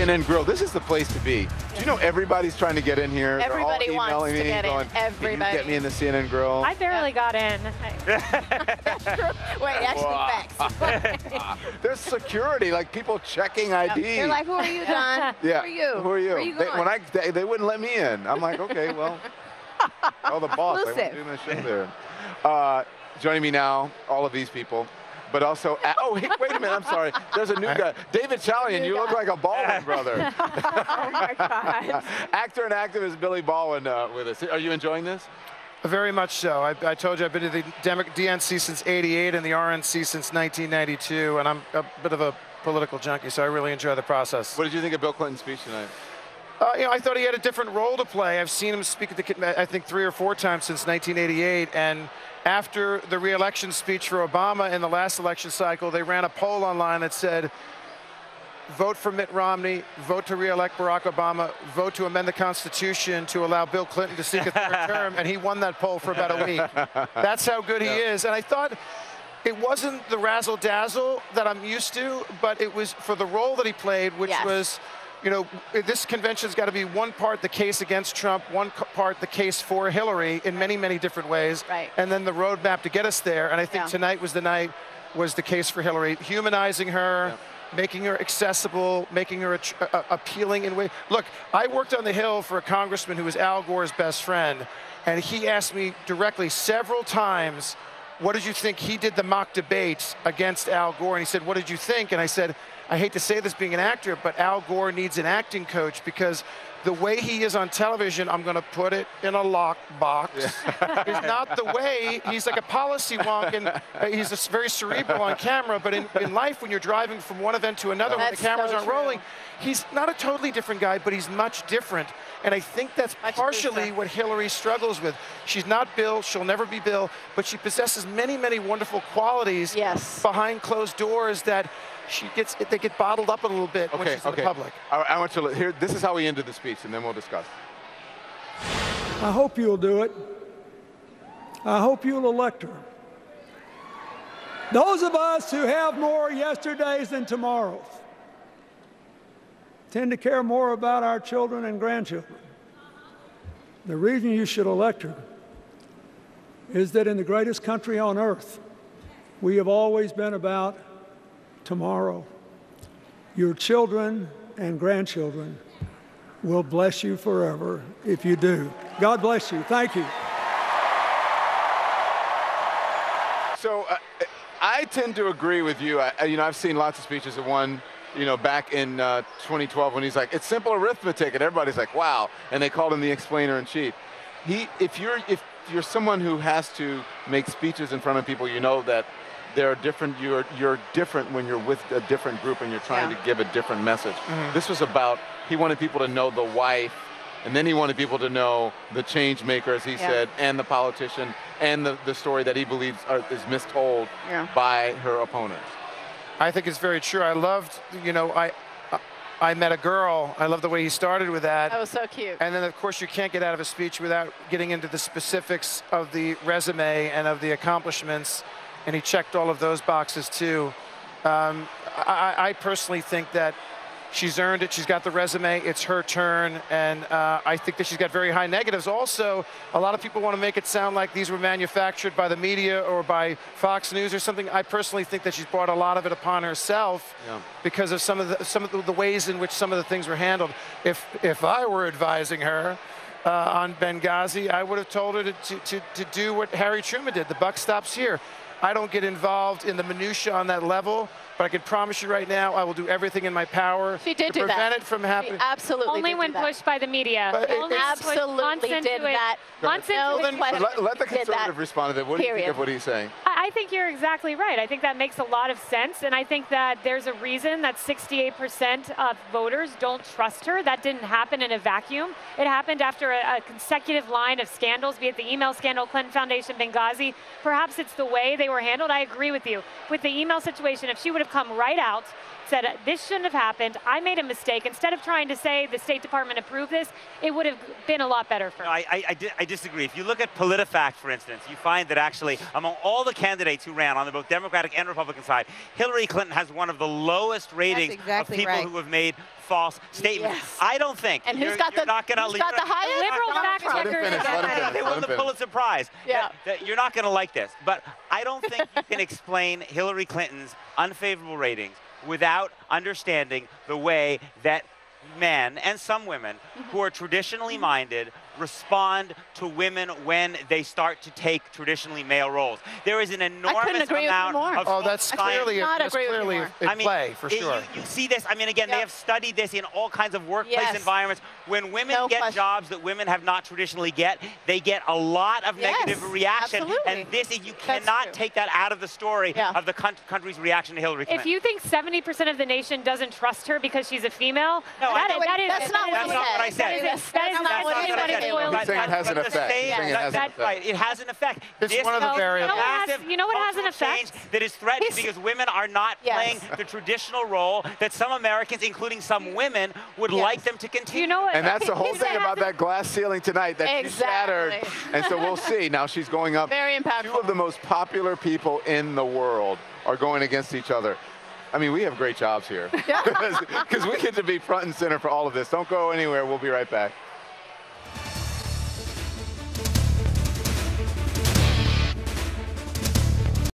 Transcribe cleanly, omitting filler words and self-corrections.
CNN Grill. This is the place to be. Do you know everybody's trying to get in here? Everybody wants to get in. Everybody. Can you get me in the CNN Grill? I barely got in. Wait, actually, facts. There's security, like people checking ID. They're like, who are you, John? Yeah. Who are you? Who are you? Where are you going? They wouldn't let me in. I'm like, okay, well, the boss. I won't do my show there. Joining me now, all of these people. But also, oh, hey, wait a minute, I'm sorry. There's a new guy. David Chalian, you look like a Baldwin brother. Oh, my God. Actor and activist Billy Baldwin with us. Are you enjoying this? Very much so. I told you I've been to the DNC since '88 and the RNC since 1992, and I'm a bit of a political junkie, so I really enjoy the process. What did you think of Bill Clinton's speech tonight? You know, I thought he had a different role to play. I've seen him speak at the, I think, 3 or 4 times since 1988, and after the re-election speech for Obama in the last election cycle, they ran a poll online that said, vote for Mitt Romney, vote to re-elect Barack Obama, vote to amend the Constitution to allow Bill Clinton to seek a 3rd term, and he won that poll for about a week. That's how good he is. And I thought it wasn't the razzle-dazzle that I'm used to, but it was for the role that he played, which was, you know, this convention's got to be one part the case against Trump, one part the case for Hillary in many, many different ways, and then the roadmap to get us there. And I think tonight was the case for Hillary, humanizing her, making her accessible, making her appealing in ways. Look, I worked on the Hill for a congressman who was Al Gore's best friend, and he asked me directly several times, what did you think? He did the mock debate against Al Gore, and he said, what did you think? And I said, I hate to say this being an actor, but Al Gore needs an acting coach because the way he is on television, I'm going to put it in a lockbox, is not the way. He's like a policy wonk, and he's very cerebral on camera, but in life, when you're driving from one event to another, when the cameras aren't rolling, he's not a totally different guy, but he's much different. And I think that's partially what Hillary struggles with. She's not Bill, she'll never be Bill, but she possesses many, many wonderful qualities behind closed doors that they get bottled up a little bit when she's in the public. I want to hear, this is how we ended the speech, and then we'll discuss. I hope you'll do it. I hope you'll elect her. Those of us who have more yesterdays than tomorrows tend to care more about our children and grandchildren. The reason you should elect her is that in the greatest country on earth, we have always been about tomorrow. Your children and grandchildren will bless you forever if you do. God bless you. Thank you. So I tend to agree with you. You know, I've seen lots of speeches of one, you know, back in 2012 when he's like, it's simple arithmetic, and everybody's like, wow, and they called him the explainer-in-chief. If you're someone who has to make speeches in front of people, you know that they're different. You're different when you're with a different group and you're trying to give a different message. This was about, he wanted people to know the wife, and then he wanted people to know the change maker, as he said, and the politician, and the story that he believes is mistold by her opponents. I think it's very true. I loved, you know, I met a girl. I love the way he started with that. That was so cute. And then, of course, you can't get out of a speech without getting into the specifics of the resume and of the accomplishments. And he checked all of those boxes, too. I personally think that she's earned it. She's got the resume. It's her turn. And I think that she's got very high negatives. Also, a lot of people want to make it sound like these were manufactured by the media or by Fox News or something. I personally think that she's brought a lot of it upon herself because of some of the ways in which some of the things were handled. If I were advising her on Benghazi, I would have told her to do what Harry Truman did. The buck stops here. I don't get involved in the minutia on that level, but I can promise you right now, I will do everything in my power to prevent it from happening. Absolutely. Only when pushed by the media. Absolutely did that. Let the conservative respond to that. What do you think of what he's saying? I think you're exactly right. I think that makes a lot of sense, and I think that there's a reason that 68% of voters don't trust her. That didn't happen in a vacuum. It happened after a consecutive line of scandals, be it the email scandal, Clinton Foundation, Benghazi. Perhaps it's the way they were handled. I agree with you. With the email situation, if she would have come right out, said, this shouldn't have happened, I made a mistake, instead of trying to say the State Department approved this, it would have been a lot better for her. I disagree. If you look at PolitiFact, for instance, you find that actually among all the candidates candidates who ran on the both Democratic and Republican side, Hillary Clinton has one of the lowest ratings exactly of people right. who have made false statements. Yes. I don't think. And you're got the not gonna highest? Liberal fact Let him checkers. finish, let him finish, they let won him the finish. Pulitzer Prize. Yeah. That you're not going to like this, but I don't think you can explain Hillary Clinton's unfavorable ratings without understanding the way that men and some women who are traditionally minded respond to women when they start to take traditionally male roles. There is an enormous amount of oh, that's clearly, not agree with you clearly more. in play, for sure. You see this, I mean, again, they have studied this in all kinds of workplace Yes. environments. When women No get question. jobs that women have not traditionally they get a lot of Yes, negative reaction. absolutely. And this is, you That's cannot true. take that out of the story Yeah. of the country's reaction to Hillary Clinton. If you think 70% of the nation doesn't trust her because she's a female, No, that I- is that's not what I said. That is not what I anybody said. boils You're saying it has an But the effect. same- You're saying it has an that's effect. right, it has an effect. It's This one of the is a variables. massive You know what has an cultural effect? change that is threatened because women are not Yes. playing the traditional role that some Americans, including some women, would Yes. like them to continue. You know what? And that's the whole Here's what thing about that glass ceiling tonight that she shattered. Exactly. And so we'll see. Now she's going up. Very impactful. Two of the most popular people in the world are going against each other. I mean, we have great jobs here. Because we get to be front and center for all of this. Don't go anywhere. We'll be right back.